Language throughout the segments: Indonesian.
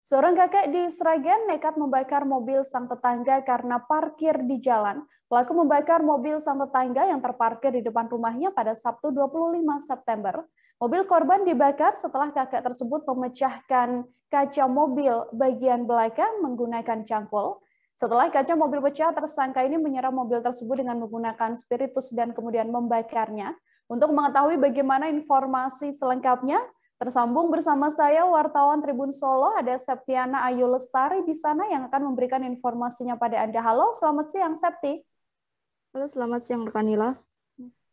Seorang kakek di Sragen nekat membakar mobil sang tetangga karena parkir di jalan. Pelaku membakar mobil sang tetangga yang terparkir di depan rumahnya pada Sabtu 25 September. Mobil korban dibakar setelah kakek tersebut memecahkan kaca mobil bagian belakang menggunakan cangkul. Setelah kaca mobil pecah, tersangka ini menyiram mobil tersebut dengan menggunakan spiritus dan kemudian membakarnya. Untuk mengetahui bagaimana informasi selengkapnya, tersambung bersama saya wartawan Tribun Solo, ada Septiana Ayu Lestari di sana yang akan memberikan informasinya pada Anda. Halo, selamat siang Septi. Halo, selamat siang Rekanila.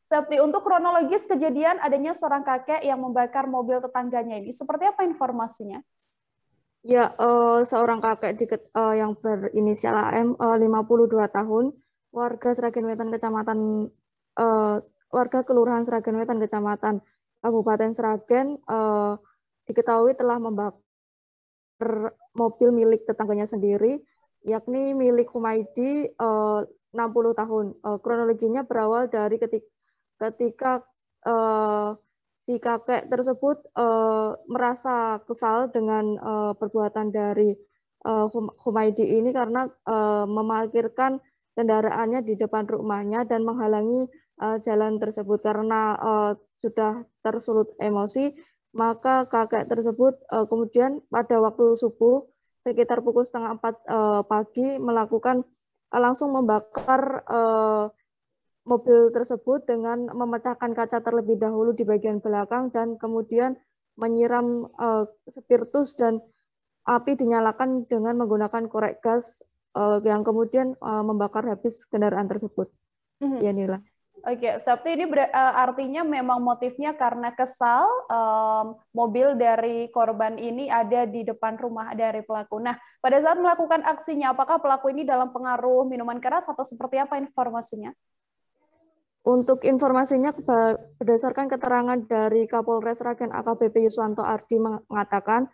Septi, untuk kronologis kejadian adanya seorang kakek yang membakar mobil tetangganya ini, seperti apa informasinya? Ya, seorang kakek yang berinisial AM, 52 tahun, warga Sragen Wetan warga Kelurahan Sragen Wetan, Kecamatan Kabupaten Sragen, diketahui telah membakar mobil milik tetangganya sendiri, yakni milik Humaydi, 60 tahun. Kronologinya berawal dari ketika si kakek tersebut merasa kesal dengan perbuatan dari Humaydi ini karena memarkirkan kendaraannya di depan rumahnya dan menghalangi jalan tersebut. Karena sudah tersulut emosi, maka kakek tersebut kemudian pada waktu subuh sekitar pukul 3:30 pagi langsung membakar mobil tersebut dengan memecahkan kaca terlebih dahulu di bagian belakang dan kemudian menyiram spiritus dan api dinyalakan dengan menggunakan korek gas yang kemudian membakar habis kendaraan tersebut. Ya, Nila. Oke, Sabtu ini artinya memang motifnya karena kesal mobil dari korban ini ada di depan rumah dari pelaku. Nah, pada saat melakukan aksinya, apakah pelaku ini dalam pengaruh minuman keras atau seperti apa informasinya? Untuk informasinya, berdasarkan keterangan dari Kapolres Sragen AKBP Yuswanto Ardi mengatakan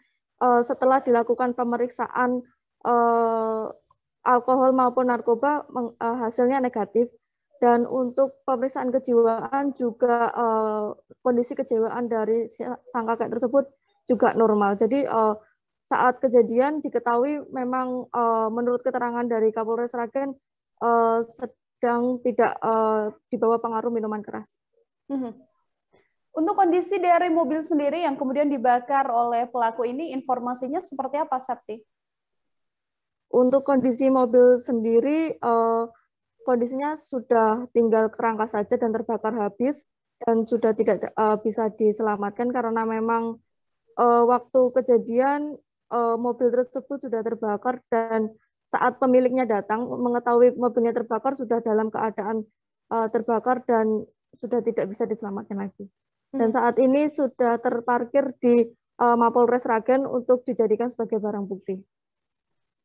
setelah dilakukan pemeriksaan alkohol maupun narkoba hasilnya negatif, dan untuk pemeriksaan kejiwaan juga kondisi kejiwaan dari sang kakek tersebut juga normal. Jadi saat kejadian diketahui memang menurut keterangan dari Kapolres Sragen sedang tidak di bawah pengaruh minuman keras. Untuk kondisi dari mobil sendiri yang kemudian dibakar oleh pelaku ini, informasinya seperti apa, Septi? Untuk kondisi mobil sendiri, kondisinya sudah tinggal kerangka saja dan terbakar habis dan sudah tidak bisa diselamatkan karena memang waktu kejadian mobil tersebut sudah terbakar dan saat pemiliknya datang mengetahui mobilnya terbakar sudah dalam keadaan terbakar dan sudah tidak bisa diselamatkan lagi. Dan saat ini sudah terparkir di Mapolres Sragen untuk dijadikan sebagai barang bukti.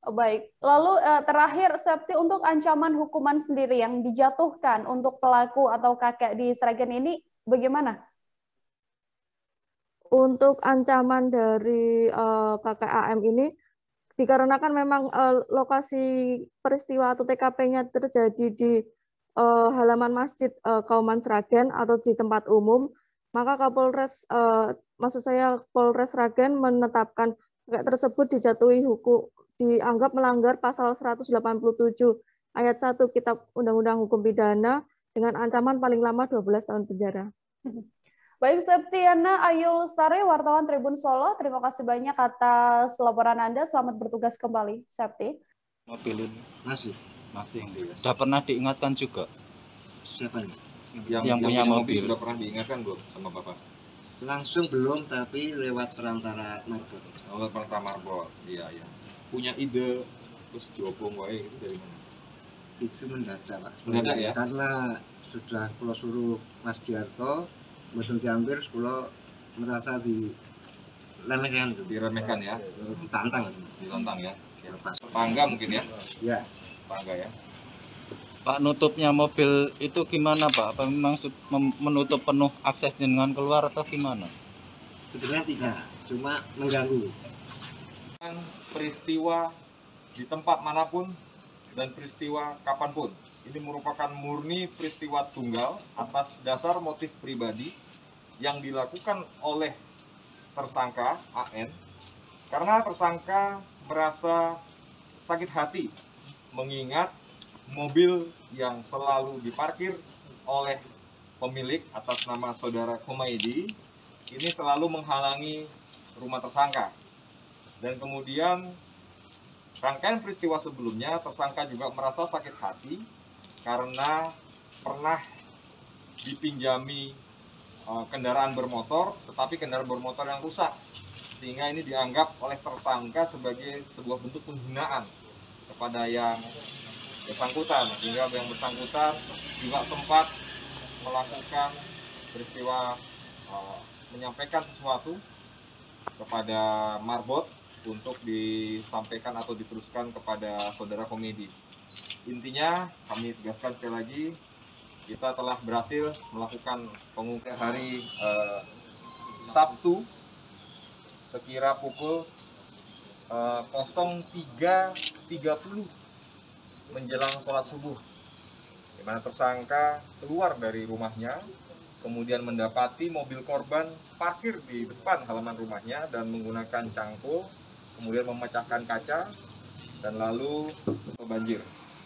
Baik, lalu terakhir Septi, untuk ancaman hukuman sendiri yang dijatuhkan untuk pelaku atau kakek di Sragen ini bagaimana? Untuk ancaman dari kakek AM ini, dikarenakan memang lokasi peristiwa atau TKP-nya terjadi di halaman Masjid Kauman Sragen atau di tempat umum, maka Polres Sragen menetapkan kakek tersebut dianggap melanggar pasal 187 ayat 1 Kitab Undang-Undang Hukum Pidana dengan ancaman paling lama 12 tahun penjara. Baik, Septiana Ayu Lestari, wartawan Tribun Solo, terima kasih banyak atas laporan Anda. Selamat bertugas kembali, Septi. Mobil ini masih. Sudah pernah diingatkan juga? Siapa nih? Yang punya mobil. Sudah pernah diingatkan belum sama Bapak? Langsung belum, tapi lewat perantara marbot. Oh, perantara marbot, iya. Punya ide terus diobong wae itu dari mana? Itu mendadak, Pak. Mendadak ya? Karena sudah kalau suruh Mas Giarto betul diambil, kalau merasa diremehkan ya, ditantang ya. Pangga mungkin ya? Ya. Pangga ya. Pak, nutupnya mobil itu gimana, Pak? Apa memang menutup penuh akses dengan keluar atau gimana? Sebenarnya tidak, cuma mengganggu. Peristiwa di tempat manapun dan peristiwa kapanpun, ini merupakan murni peristiwa tunggal atas dasar motif pribadi yang dilakukan oleh tersangka AN Karena tersangka merasa sakit hati mengingat mobil yang selalu diparkir oleh pemilik atas nama saudara Humaidi ini selalu menghalangi rumah tersangka. Dan kemudian rangkaian peristiwa sebelumnya tersangka juga merasa sakit hati karena pernah dipinjami kendaraan bermotor, tetapi kendaraan bermotor yang rusak, sehingga ini dianggap oleh tersangka sebagai sebuah bentuk penghinaan kepada yang bersangkutan, sehingga yang bersangkutan juga sempat melakukan peristiwa menyampaikan sesuatu kepada marbot untuk disampaikan atau diteruskan kepada saudara Komedi. Intinya kami tegaskan sekali lagi, kita telah berhasil melakukan pengungkapan hari Sabtu sekira pukul 03.30 menjelang sholat subuh, di mana tersangka keluar dari rumahnya, kemudian mendapati mobil korban parkir di depan halaman rumahnya dan menggunakan cangkul, kemudian memecahkan kaca dan lalu banjir.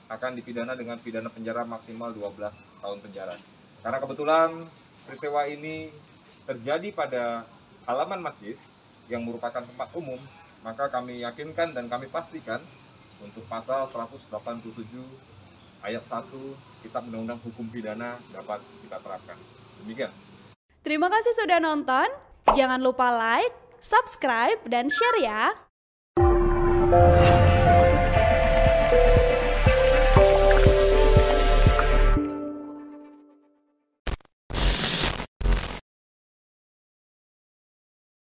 Akan dipidana dengan pidana penjara maksimal 12 tahun penjara. Karena kebetulan peristiwa ini terjadi pada halaman masjid yang merupakan tempat umum, maka kami yakinkan dan kami pastikan untuk pasal 187 ayat 1 Kitab Undang-Undang Hukum Pidana dapat kita terapkan. Demikian. Terima kasih sudah nonton. Jangan lupa like, subscribe, dan share ya.